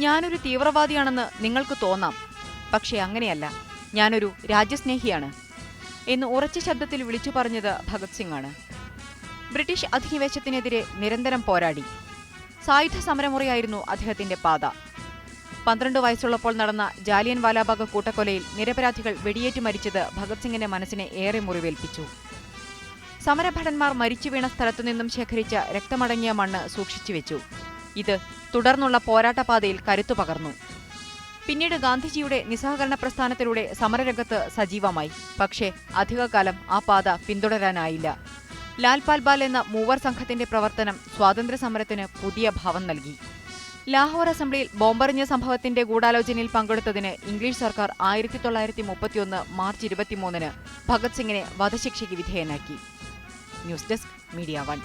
ഞാനൊരു തീവ്രവാദിയാണെന്ന് നിങ്ങൾക്ക് തോന്നാം, പക്ഷേ അങ്ങനെയല്ല, ഞാനൊരു രാജ്യസ്നേഹിയാണ് എന്ന് ഉറച്ച ശബ്ദത്തിൽ വിളിച്ചു പറഞ്ഞത് ഭഗത് സിംഗ് ആണ്. ബ്രിട്ടീഷ് അധിനിവേശത്തിനെതിരെ നിരന്തരം പോരാടി. സായുധ സമരമുറയായിരുന്നു അദ്ദേഹത്തിന്റെ പാത. 12 വയസ്സുള്ളപ്പോൾ നടന്ന ജാലിയൻ വാലാബാഗ് കൂട്ടക്കൊലയിൽ നിരപരാധികൾ വെടിയേറ്റ് മരിച്ചത് ഭഗത് സിംഗിന്റെ മനസ്സിനെ ഏറെ മുറിവേൽപ്പിച്ചു. സമരഭടന്മാർ മരിച്ചു വീണ സ്ഥലത്തുനിന്നും ശേഖരിച്ച രക്തമടങ്ങിയ മണ്ണ് സൂക്ഷിച്ചുവെച്ചു. ഇത് തുടർന്നുള്ള പോരാട്ടപാതയിൽ കരുത്തു പകർന്നു. പിന്നീട് ഗാന്ധിജിയുടെ നിസ്സഹകരണ പ്രസ്ഥാനത്തിലൂടെ സമരരംഗത്ത് സജീവമായി. പക്ഷേ അധികകാലം ആ പാത പിന്തുടരാനായില്ല. ലാൽ പാൽബാൽ എന്ന മൂവർ സംഘത്തിന്റെ പ്രവർത്തനം സ്വാതന്ത്ര്യ സമരത്തിന് പുതിയ ഭാവം നൽകി. ലാഹോർ അസംബ്ലിയിൽ ബോംബെറിഞ്ഞ സംഭവത്തിന്റെ ഗൂഢാലോചനയിൽ പങ്കെടുത്തതിന് ഇംഗ്ലീഷ് സർക്കാർ 1931 മാർച്ച് 23 ഭഗത് സിംഗിനെ വധശിക്ഷയ്ക്ക് വിധേയനാക്കി. News desk, media 1.